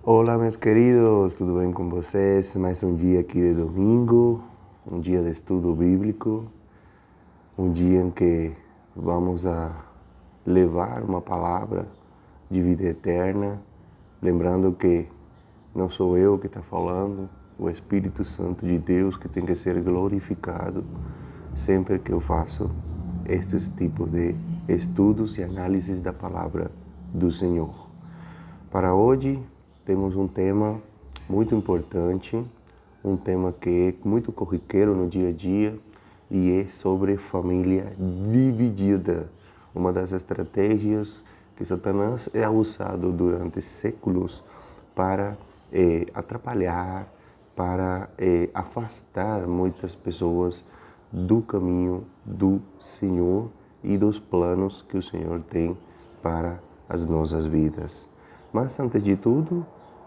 Olá, meus queridos, tudo bem com vocês? Mais um dia aqui de domingo, um dia de estudo bíblico, um dia em que vamos a levar uma palavra de vida eterna, lembrando que não sou eu que está falando, o Espírito Santo de Deus que tem que ser glorificado sempre que eu faço estes tipos de estudos e análises da palavra do Senhor. Para hoje, temos um tema muito importante, um tema que é muito corriqueiro no dia a dia e é sobre família dividida. Uma das estratégias que Satanás é usado durante séculos para atrapalhar, para afastar muitas pessoas do caminho do Senhor e dos planos que o Senhor tem para as nossas vidas. Mas, antes de tudo,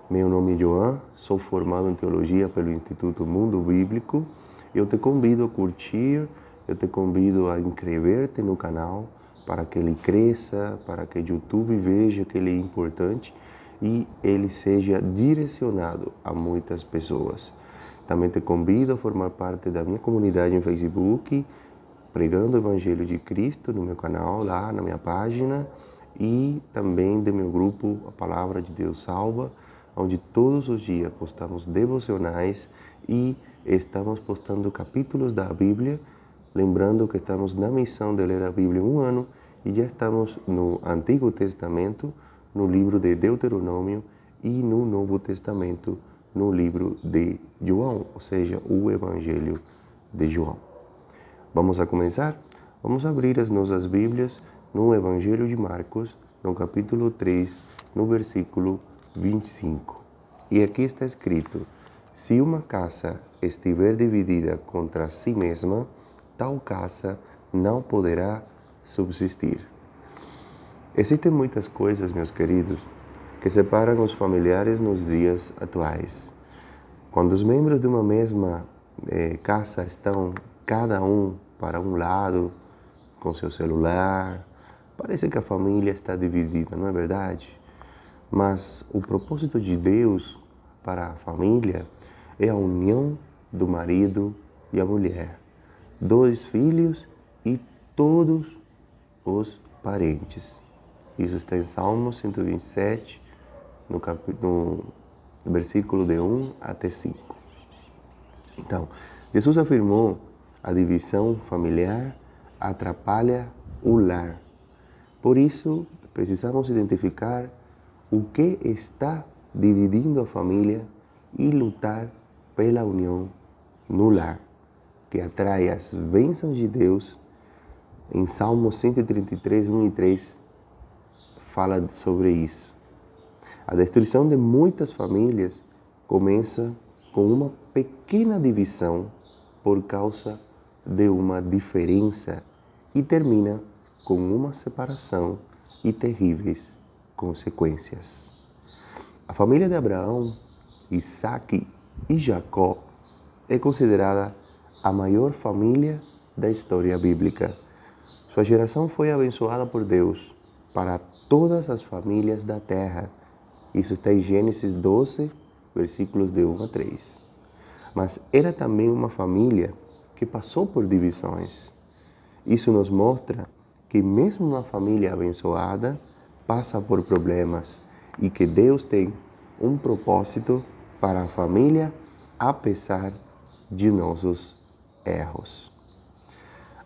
meu nome é Joan, sou formado em Teologia pelo Instituto Mundo Bíblico. Eu te convido a curtir, eu te convido a inscrever-te no canal para que ele cresça, para que o YouTube veja que ele é importante e ele seja direcionado a muitas pessoas. Também te convido a formar parte da minha comunidade em Facebook, pregando o Evangelho de Cristo no meu canal, lá na minha página, e também do meu grupo A Palavra de Deus Salva, onde todos os dias postamos devocionais e estamos postando capítulos da Bíblia, lembrando que estamos na missão de ler a Bíblia um ano e já estamos no Antigo Testamento, no livro de Deuteronômio e no Novo Testamento, no livro de João, ou seja, o Evangelho de João. Vamos a começar? Vamos abrir as nossas Bíblias no Evangelho de Marcos, no capítulo 3, no versículo 25. E aqui está escrito: se uma casa estiver dividida contra si mesma, tal casa não poderá subsistir. Existem muitas coisas, meus queridos, que separam os familiares nos dias atuais. Quando os membros de uma mesma casa estão cada um para um lado, com seu celular, parece que a família está dividida, não é verdade? Mas o propósito de Deus para a família é a união do marido e a mulher, dois filhos e todos os parentes. Isso está em Salmo 127, no versículo de 1 até 5. Então, Jesus afirmou: a divisão familiar atrapalha o lar. Por isso, precisamos identificar o que está dividindo a família e lutar pela união no lar, que atrai as bênçãos de Deus. Em Salmo 133, 1 e 3, fala sobre isso. A destruição de muitas famílias começa com uma pequena divisão por causa de uma diferença e termina com uma separação e terríveis consequências. A família de Abraão, Isaque e Jacó é considerada a maior família da história bíblica. Sua geração foi abençoada por Deus para todas as famílias da terra. Isso está em Gênesis 12, versículos de 1 a 3. Mas era também uma família que passou por divisões. Isso nos mostra que mesmo uma família abençoada passa por problemas e que Deus tem um propósito para a família, apesar de nossos erros.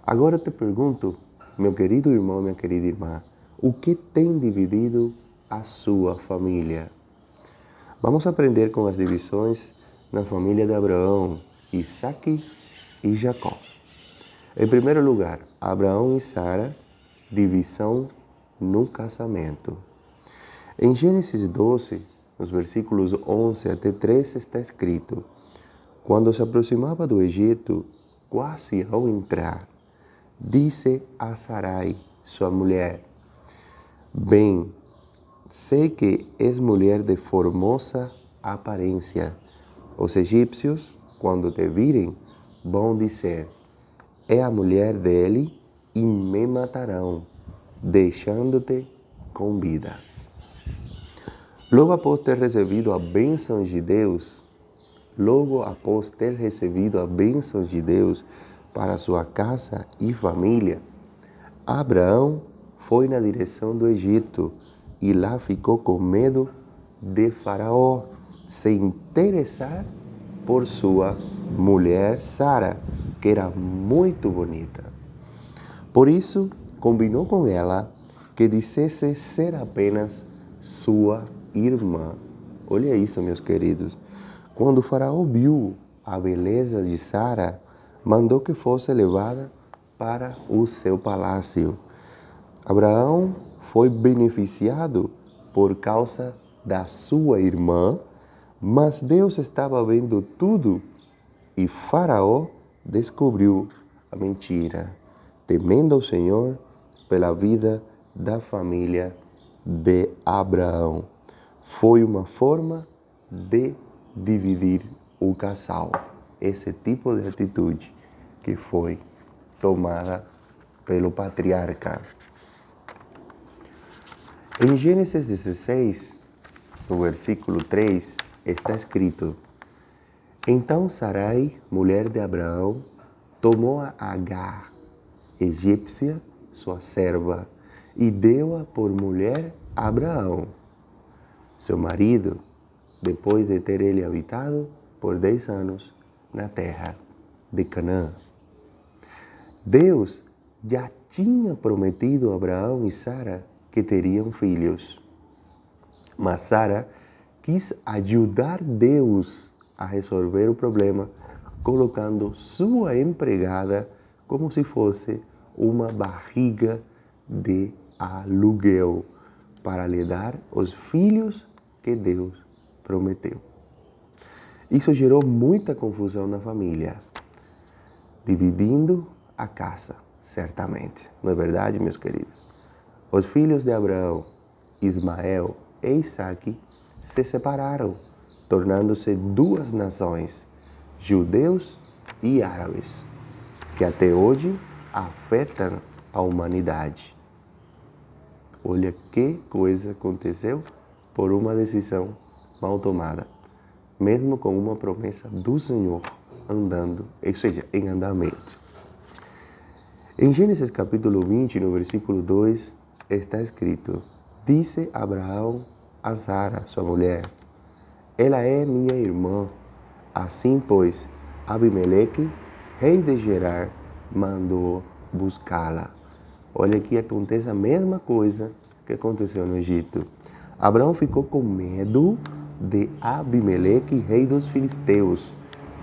Agora eu te pergunto, meu querido irmão, minha querida irmã, o que tem dividido a sua família? Vamos aprender com as divisões na família de Abraão, Isaque e Jacó. Em primeiro lugar, Abraão e Sara, divisão no casamento. Em Gênesis 12, nos versículos 11 até 13, está escrito: quando se aproximava do Egito, quase ao entrar, disse a Sarai, sua mulher: bem, sei que és mulher de formosa aparência. Os egípcios, quando te virem, vão dizer: é a mulher dele, e me matarão, deixando-te com vida. Logo após ter recebido a bênção de Deus, para sua casa e família, Abraão foi na direção do Egito e lá ficou com medo de Faraó se interessar por sua mulher Sara, que era muito bonita. Por isso, combinou com ela que dissesse ser apenas sua irmã. Olha isso, meus queridos. Quando o Faraó viu a beleza de Sara, mandou que fosse levada para o seu palácio. Abraão foi beneficiado por causa da sua irmã, mas Deus estava vendo tudo e Faraó descobriu a mentira, temendo ao Senhor pela vida da família de Abraão. Foi uma forma de dividir o casal. Esse tipo de atitude que foi tomada pelo patriarca. Em Gênesis 16, no versículo 3, está escrito: Então Sarai, mulher de Abraão, tomou a Agar, egípcia, sua serva, e deu-a por mulher a Abraão, seu marido, depois de ter ele habitado por 10 anos na terra de Canaã. Deus já tinha prometido a Abraão e Sara que teriam filhos. Mas Sara quis ajudar Deus a resolver o problema, colocando sua empregada como se fosse uma barriga de aluguel para lhe dar os filhos que Deus prometeu. Isso gerou muita confusão na família, dividindo a casa, certamente. Não é verdade, meus queridos? Os filhos de Abraão, Ismael e Isaque, se separaram, tornando-se duas nações, judeus e árabes, que até hoje afetam a humanidade. Olha que coisa aconteceu por uma decisão mal tomada, mesmo com uma promessa do Senhor andando, ou seja, em andamento. Em Gênesis capítulo 20, no versículo 2, está escrito: Disse Abraão a Sara, sua mulher, ela é minha irmã. Assim, pois, Abimeleque, rei de Gerar, mandou buscá-la. Olha aqui, acontece a mesma coisa que aconteceu no Egito. Abraão ficou com medo de Abimeleque, rei dos filisteus,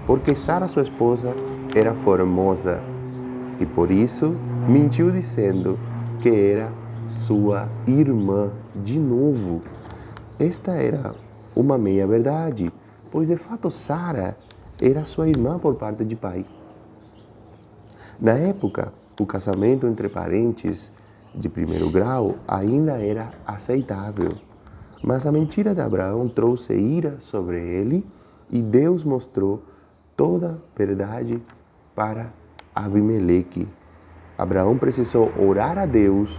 porque Sara, sua esposa, era formosa e por isso mentiu dizendo que era sua irmã de novo. Esta era uma meia-verdade, pois de fato Sara era sua irmã por parte de pai. Na época, o casamento entre parentes de primeiro grau ainda era aceitável, mas a mentira de Abraão trouxe ira sobre ele e Deus mostrou toda a verdade para Abimeleque. Abraão precisou orar a Deus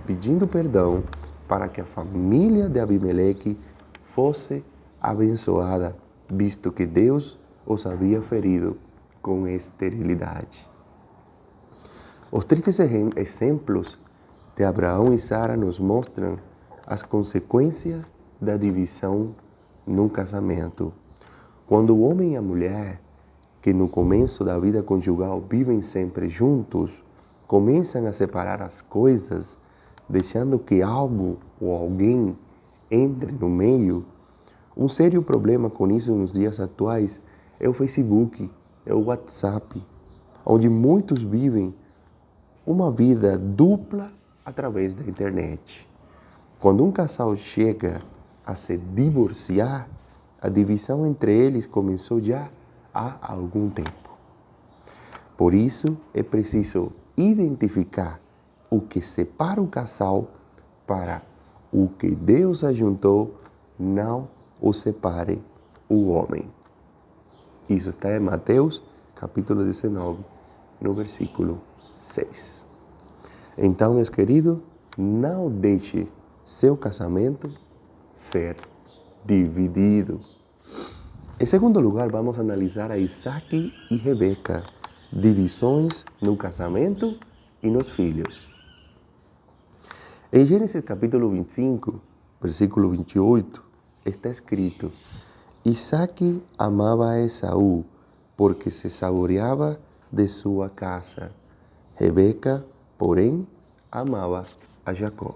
pedindo perdão para que a família de Abimeleque fosse abençoada, visto que Deus os havia ferido com esterilidade. Os tristes exemplos de Abraão e Sara nos mostram as consequências da divisão num casamento. Quando o homem e a mulher, que no começo da vida conjugal vivem sempre juntos, começam a separar as coisas, deixando que algo ou alguém entre no meio, um sério problema com isso nos dias atuais é o Facebook, é o WhatsApp, onde muitos vivem uma vida dupla através da internet. Quando um casal chega a se divorciar, a divisão entre eles começou já há algum tempo. Por isso, é preciso identificar o que separa o casal para o que Deus ajuntou, não o separe o homem. Isso está em Mateus, capítulo 19, no versículo 6. Então, meus queridos, não deixe seu casamento ser dividido. Em segundo lugar, vamos analisar a Isaac e Rebeca, divisões no casamento e nos filhos. Em Gênesis capítulo 25, versículo 28, está escrito: Isaac amava a Esaú, porque se saboreava de sua casa. Rebeca, porém, amava a Jacó.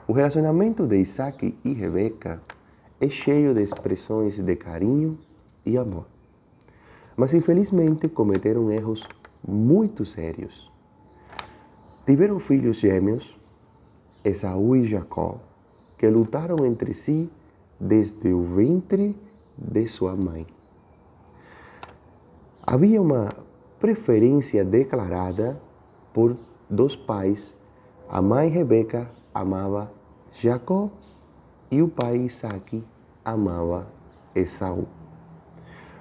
O relacionamento de Isaac e Rebeca é cheio de expressões de carinho e amor. Mas, infelizmente, cometeram erros muito sérios. Tiveram filhos gêmeos, Esaú e Jacó, que lutaram entre si desde o ventre de sua mãe. Havia uma preferência declarada por dos pais. A mãe Rebeca amava Jacó e o pai Isaac amava Esaú.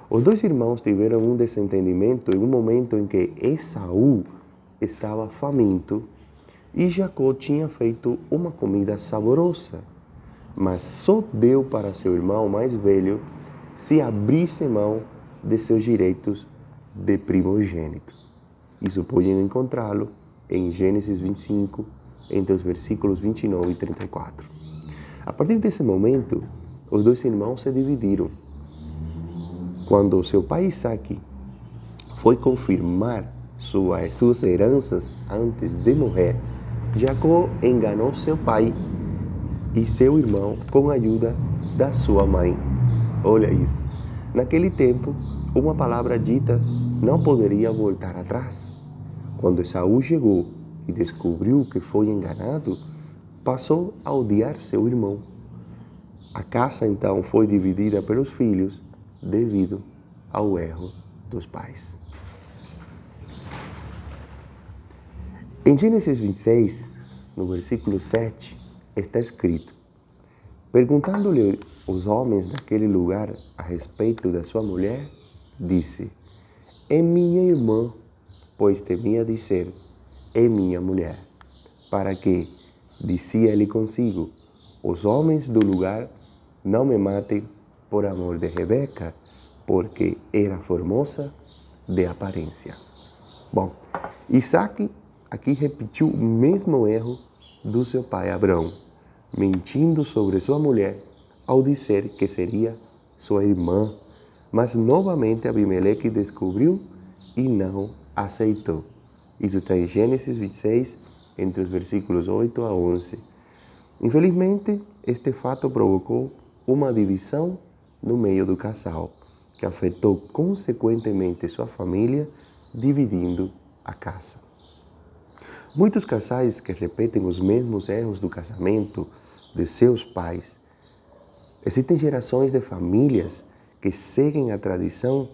Os dois irmãos tiveram um desentendimento em um momento em que Esaú estava faminto e Jacó tinha feito uma comida saborosa, mas só deu para seu irmão mais velho se abrisse mão de seus direitos de primogênito. Isso podem encontrá-lo em Gênesis 25, entre os versículos 29 e 34. A partir desse momento, os dois irmãos se dividiram. Quando seu pai Isaac foi confirmar suas heranças antes de morrer, Jacó enganou seu pai e seu irmão com a ajuda da sua mãe. Olha isso. Naquele tempo, uma palavra dita não poderia voltar atrás. Quando Esaú chegou e descobriu que foi enganado, passou a odiar seu irmão. A casa então foi dividida pelos filhos devido ao erro dos pais. Em Gênesis 26, no versículo 7, está escrito: perguntando-lhe os homens daquele lugar a respeito da sua mulher, disse: é minha irmã, pois temia dizer, é minha mulher. Para que, dizia ele consigo, os homens do lugar não me matem por amor de Rebeca, porque era formosa de aparência. Bom, Isaac aqui repetiu o mesmo erro do seu pai Abraão, mentindo sobre sua mulher ao dizer que seria sua irmã, mas novamente Abimeleque descobriu e não aceitou. Isso está em Gênesis 26, entre os versículos 8 a 11. Infelizmente, este fato provocou uma divisão no meio do casal, que afetou consequentemente sua família, dividindo a casa. Muitos casais que repetem os mesmos erros do casamento de seus pais. Existem gerações de famílias que seguem a tradição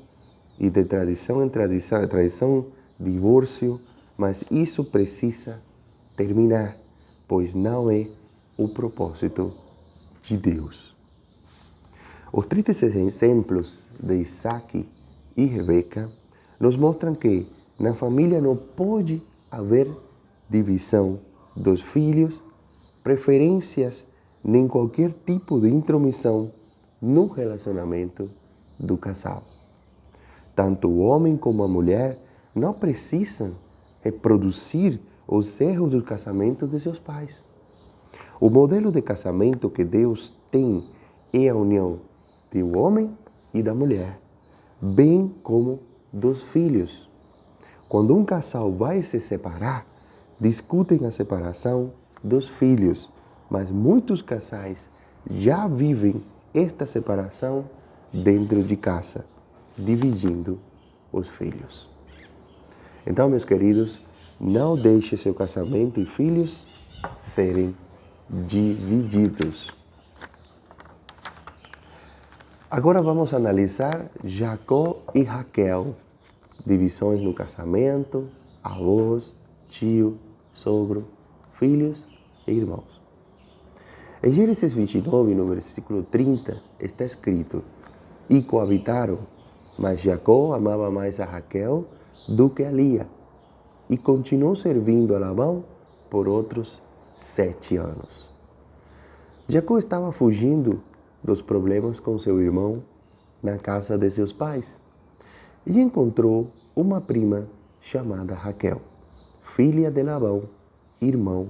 e de tradição em tradição, divórcio, mas isso precisa terminar, pois não é o propósito de Deus. Os tristes exemplos de Isaac e Rebeca nos mostram que na família não pode haver divisão dos filhos, preferências, nem qualquer tipo de intromissão no relacionamento do casal. Tanto o homem como a mulher não precisam reproduzir os erros do casamento de seus pais. O modelo de casamento que Deus tem é a união do homem e da mulher, bem como dos filhos. Quando um casal vai se separar, discutem a separação dos filhos, mas muitos casais já vivem esta separação dentro de casa, dividindo os filhos. Então, meus queridos, não deixe seu casamento e filhos serem divididos. Agora vamos analisar Jacó e Raquel, divisões no casamento, avós, tio, sogro, filhos e irmãos. Em Gênesis 29, no versículo 30, está escrito: e coabitaram, mas Jacó amava mais a Raquel do que a Lia, e continuou servindo a Labão por outros 7 anos. Jacó estava fugindo dos problemas com seu irmão na casa de seus pais e encontrou uma prima chamada Raquel, filha de Labão, irmão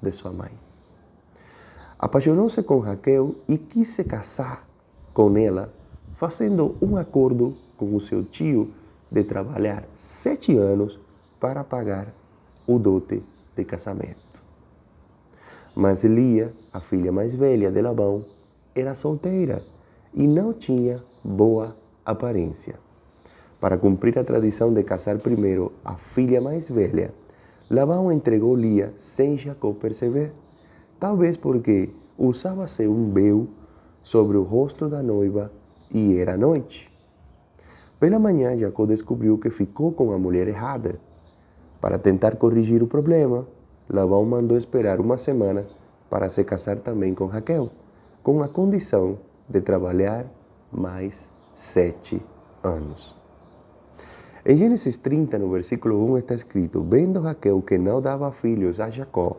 de sua mãe. Apaixonou-se com Raquel e quis se casar com ela, fazendo um acordo com o seu tio de trabalhar 7 anos para pagar o dote de casamento. Mas Lia, a filha mais velha de Labão, era solteira e não tinha boa aparência. Para cumprir a tradição de casar primeiro a filha mais velha, Labão entregou Lia sem Jacó perceber, talvez porque usava-se um véu sobre o rosto da noiva e era noite. Pela manhã, Jacó descobriu que ficou com a mulher errada. Para tentar corrigir o problema, Labão mandou esperar uma semana para se casar também com Raquel, com a condição de trabalhar mais 7 anos. Em Gênesis 30, no versículo 1, está escrito: vendo Raquel que não dava filhos a Jacó,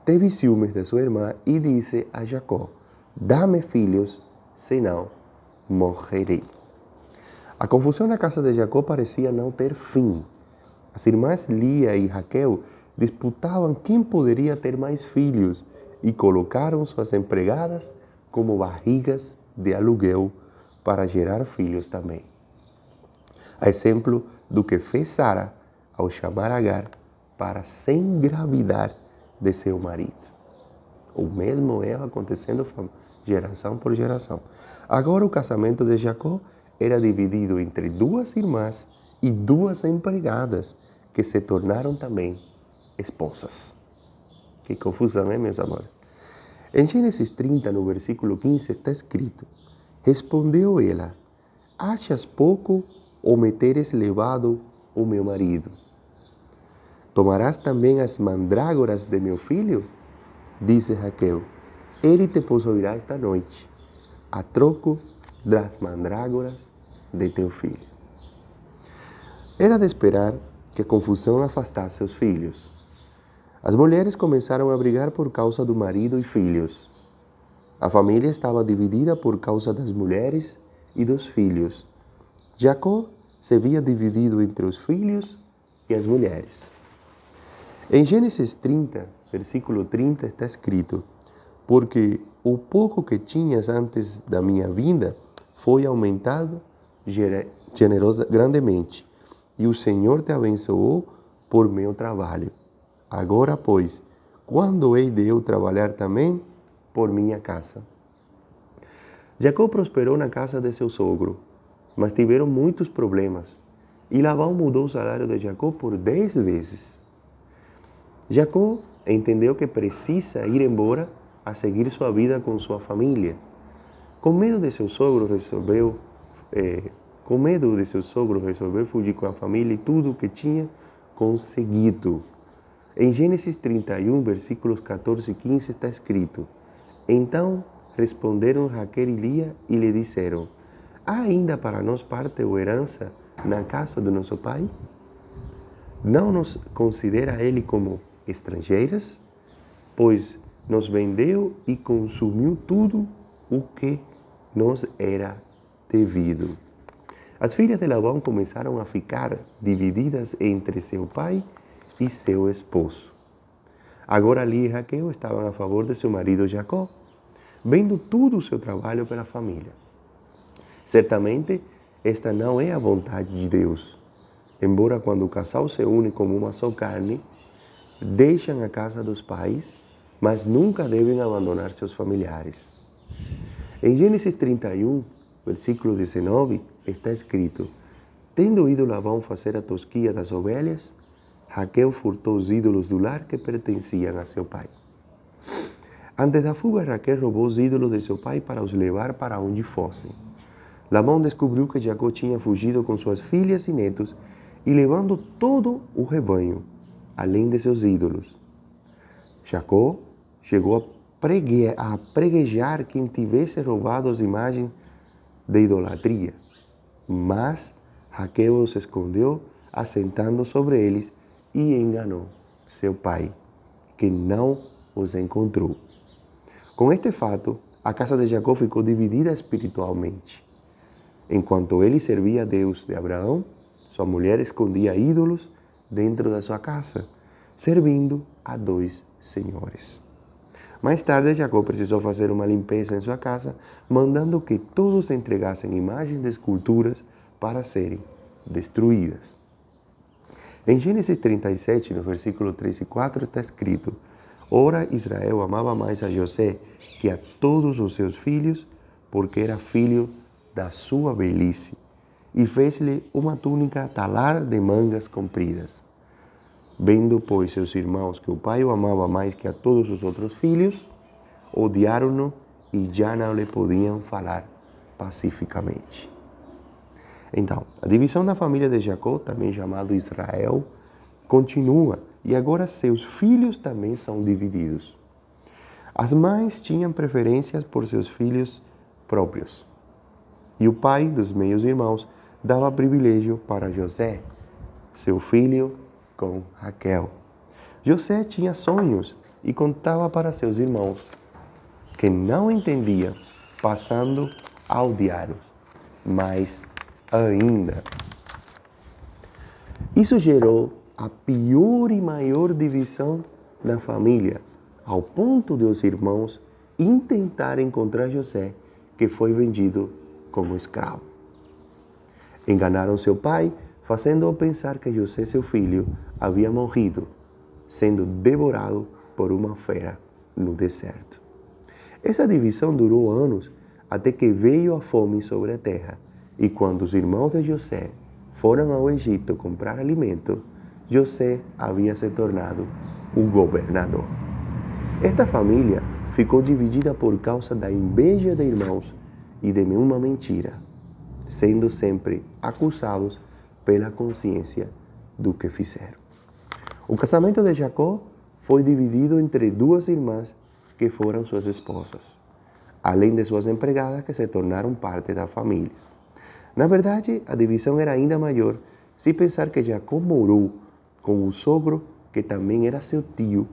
teve ciúmes de sua irmã e disse a Jacó: dá-me filhos, senão morrerei. A confusão na casa de Jacó parecia não ter fim. As irmãs Lia e Raquel disputavam quem poderia ter mais filhos e colocaram suas empregadas como barrigas de aluguel para gerar filhos também. A exemplo do que fez Sara ao chamar Agar para se engravidar de seu marido. O mesmo erro acontecendo geração por geração. Agora o casamento de Jacó era dividido entre 2 irmãs e 2 empregadas, que se tornaram também esposas. Que confusão, hein, meus amores? Em Gênesis 30, no versículo 15, está escrito: respondeu ela: achas pouco ou me teres levado o meu marido? Tomarás também as mandrágoras de meu filho? Disse Raquel: ele te possuirá esta noite, a troco das mandrágoras de teu filho. Era de esperar que a confusão afastasse os filhos. As mulheres começaram a brigar por causa do marido e filhos. A família estava dividida por causa das mulheres e dos filhos. Jacó se via dividido entre os filhos e as mulheres. Em Gênesis 30, versículo 30, está escrito: porque o pouco que tinhas antes da minha vinda foi aumentado grandemente, e o Senhor te abençoou por meu trabalho. Agora, pois, quando hei de eu trabalhar também por minha casa? Jacó prosperou na casa de seu sogro, mas tiveram muitos problemas, e Labão mudou o salário de Jacó por 10 vezes. Jacó entendeu que precisa ir embora a seguir sua vida com sua família. Com medo de seu sogro, resolveu fugir com a família e tudo o que tinha conseguido. Em Gênesis 31, versículos 14 e 15, está escrito: então responderam Raquel e Lia e lhe disseram: há ainda para nós parte ou herança na casa do nosso pai? Não nos considera ele como estrangeiras? Pois nos vendeu e consumiu tudo o que nos era devido. As filhas de Labão começaram a ficar divididas entre seu pai e seu esposo. Agora Lia e Raquel estavam a favor de seu marido Jacó, vendo todo o seu trabalho pela família. Certamente, esta não é a vontade de Deus. Embora quando o casal se une como uma só carne, deixam a casa dos pais, mas nunca devem abandonar seus familiares. Em Gênesis 31, versículo 19, está escrito: tendo ido Labão fazer a tosquia das ovelhas, Raquel furtou os ídolos do lar que pertenciam a seu pai. Antes da fuga, Raquel roubou os ídolos de seu pai para os levar para onde fossem. Labão descobriu que Jacó tinha fugido com suas filhas e netos e levando todo o rebanho, além de seus ídolos. Jacó chegou a preguejar quem tivesse roubado as imagens de idolatria, mas Raquel os escondeu, assentando sobre eles, e enganou seu pai, que não os encontrou. Com este fato, a casa de Jacó ficou dividida espiritualmente. Enquanto ele servia a Deus de Abraão, sua mulher escondia ídolos dentro da sua casa, servindo a dois senhores. Mais tarde, Jacó precisou fazer uma limpeza em sua casa, mandando que todos entregassem imagens de esculturas para serem destruídas. Em Gênesis 37, no versículo 3 e 4, está escrito: Ora, Israel amava mais a José que a todos os seus filhos, porque era filho da sua velhice, e fez-lhe uma túnica talar de mangas compridas. Vendo, pois, seus irmãos que o pai o amava mais que a todos os outros filhos, odiaram-no e já não lhe podiam falar pacificamente. Então, a divisão da família de Jacó, também chamado Israel, continua e agora seus filhos também são divididos. As mães tinham preferências por seus filhos próprios e o pai dos meios irmãos dava privilégio para José, seu filho, com Raquel. José tinha sonhos e contava para seus irmãos, que não entendiam, passando a odiá-los mais ainda. Isso gerou a pior e maior divisão na família, ao ponto de os irmãos intentarem encontrar José, que foi vendido como escravo. Enganaram seu pai, fazendo-o pensar que José, seu filho, havia morrido, sendo devorado por uma fera no deserto. Essa divisão durou anos, até que veio a fome sobre a terra, e quando os irmãos de José foram ao Egito comprar alimento, José havia se tornado o governador. Esta família ficou dividida por causa da inveja de irmãos e de uma mentira, sendo sempre acusados pela consciência do que fizeram. O casamento de Jacó foi dividido entre duas irmãs que foram suas esposas, além de suas empregadas que se tornaram parte da família. Na verdade, a divisão era ainda maior se pensar que Jacó morou com o sogro, que também era seu tio,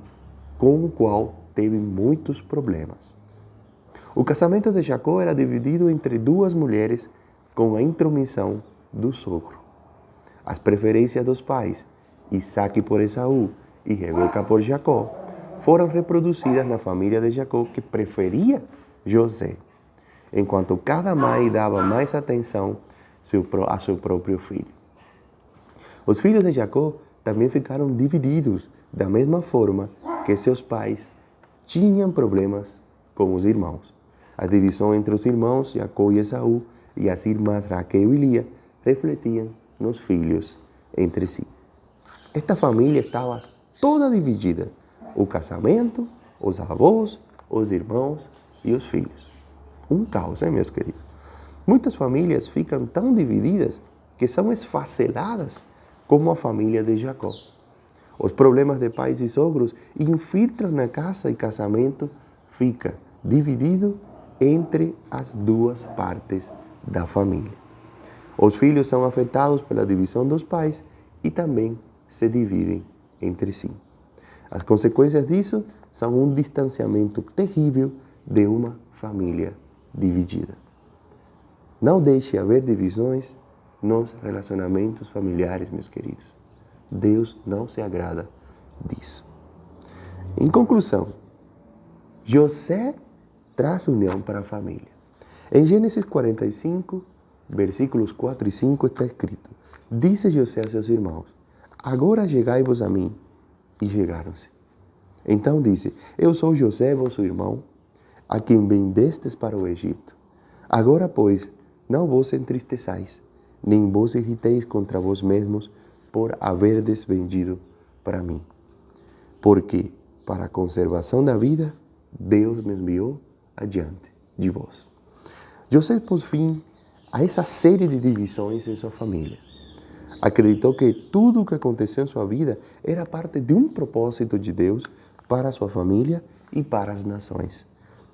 com o qual teve muitos problemas. O casamento de Jacó era dividido entre duas mulheres com a intromissão do sogro. As preferências dos pais, Isaac por Esaú e Rebeca por Jacó, foram reproduzidas na família de Jacó, que preferia José, enquanto cada mãe dava mais atenção a seu próprio filho. Os filhos de Jacó também ficaram divididos da mesma forma que seus pais tinham problemas com os irmãos. A divisão entre os irmãos Jacó e Esaú e as irmãs Raquel e Lia refletiam nos filhos entre si. Esta família estava toda dividida: o casamento, os avós, os irmãos e os filhos. Um caos, meus queridos? Muitas famílias ficam tão divididas que são esfaceladas como a família de Jacó. Os problemas de pais e sogros infiltram na casa e casamento fica dividido entre as duas partes da família. Os filhos são afetados pela divisão dos pais e também se dividem entre si. As consequências disso são um distanciamento terrível de uma família dividida. Não deixe haver divisões nos relacionamentos familiares, meus queridos. Deus não se agrada disso. Em conclusão, José traz união para a família. Em Gênesis 45, versículos 4 e 5 está escrito: Disse José a seus irmãos: Agora chegai-vos a mim. E chegaram-se. Então disse: Eu sou José, vosso irmão, a quem vendestes para o Egito. Agora, pois, não vos entristeçais, nem vos irriteis contra vós mesmos por haverdes vendido para mim. Porque, para a conservação da vida, Deus me enviou adiante de vós. José pôs fim a essa série de divisões em sua família. Acreditou que tudo o que aconteceu em sua vida era parte de um propósito de Deus para a sua família e para as nações.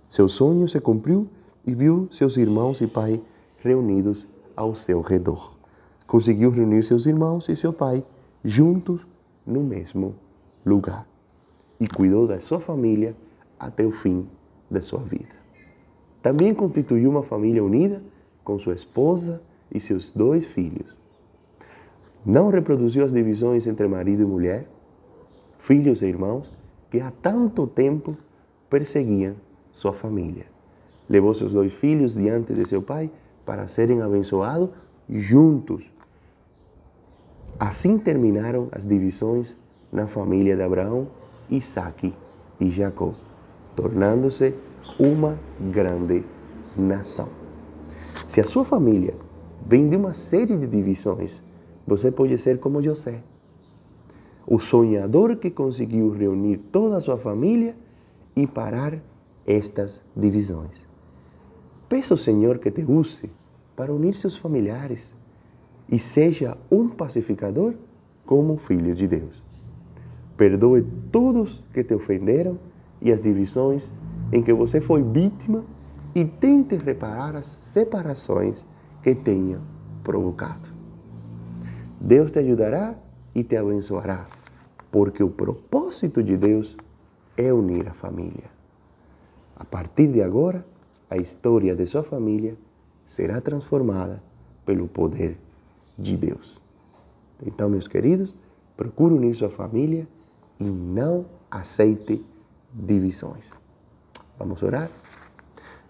Seu sonho se cumpriu e viu seus irmãos e pai reunidos ao seu redor. Conseguiu reunir seus irmãos e seu pai juntos no mesmo lugar. E cuidou da sua família até o fim de sua vida. Também constituiu uma família unida com sua esposa e seus 2 filhos. Não reproduziu as divisões entre marido e mulher, filhos e irmãos, que há tanto tempo perseguiam sua família. Levou seus 2 filhos diante de seu pai para serem abençoados juntos. Assim terminaram as divisões na família de Abraão, Isaque e Jacó, tornando-se uma grande nação. Se a sua família vem de uma série de divisões, você pode ser como José, o sonhador que conseguiu reunir toda a sua família e parar estas divisões. Peça ao Senhor que te use para unir seus familiares e seja um pacificador como filho de Deus. Perdoe todos que te ofenderam e as divisões em que você foi vítima e tente reparar as separações que tenha provocado. Deus te ajudará e te abençoará, porque o propósito de Deus é unir a família. A partir de agora, a história de sua família será transformada pelo poder de Deus. Então, meus queridos, procure unir sua família e não aceite divisões. Vamos orar?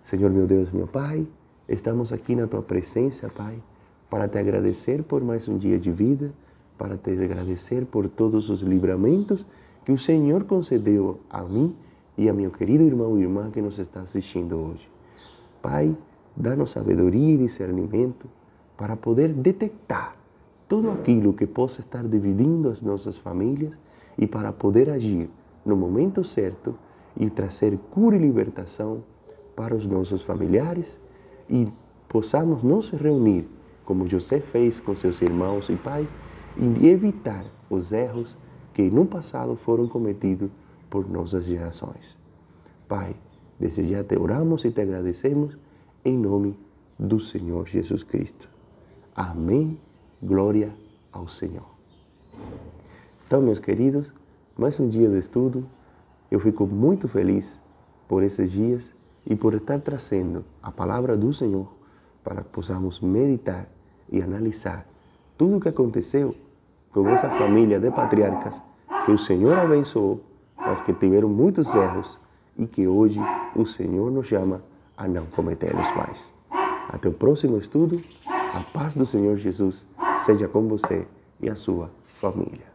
Senhor, meu Deus, meu Pai, estamos aqui na Tua presença, Pai, para te agradecer por mais um dia de vida, para te agradecer por todos os livramentos que o Senhor concedeu a mim e a meu querido irmão e irmã que nos está assistindo hoje. Pai, dá-nos sabedoria e discernimento para poder detectar tudo aquilo que possa estar dividindo as nossas famílias e para poder agir no momento certo e trazer cura e libertação para os nossos familiares e possamos nos reunir, como José fez com seus irmãos e pai, e evitar os erros que no passado foram cometidos por nossas gerações. Pai, desde já te oramos e te agradecemos em nome do Senhor Jesus Cristo. Amém. Glória ao Senhor. Então, meus queridos, mais um dia de estudo. Eu fico muito feliz por esses dias e por estar trazendo a palavra do Senhor para que possamos meditar e analisar tudo o que aconteceu com essa família de patriarcas que o Senhor abençoou, mas que tiveram muitos erros e que hoje o Senhor nos chama a não cometê-los mais. Até o próximo estudo. A paz do Senhor Jesus seja com você e a sua família.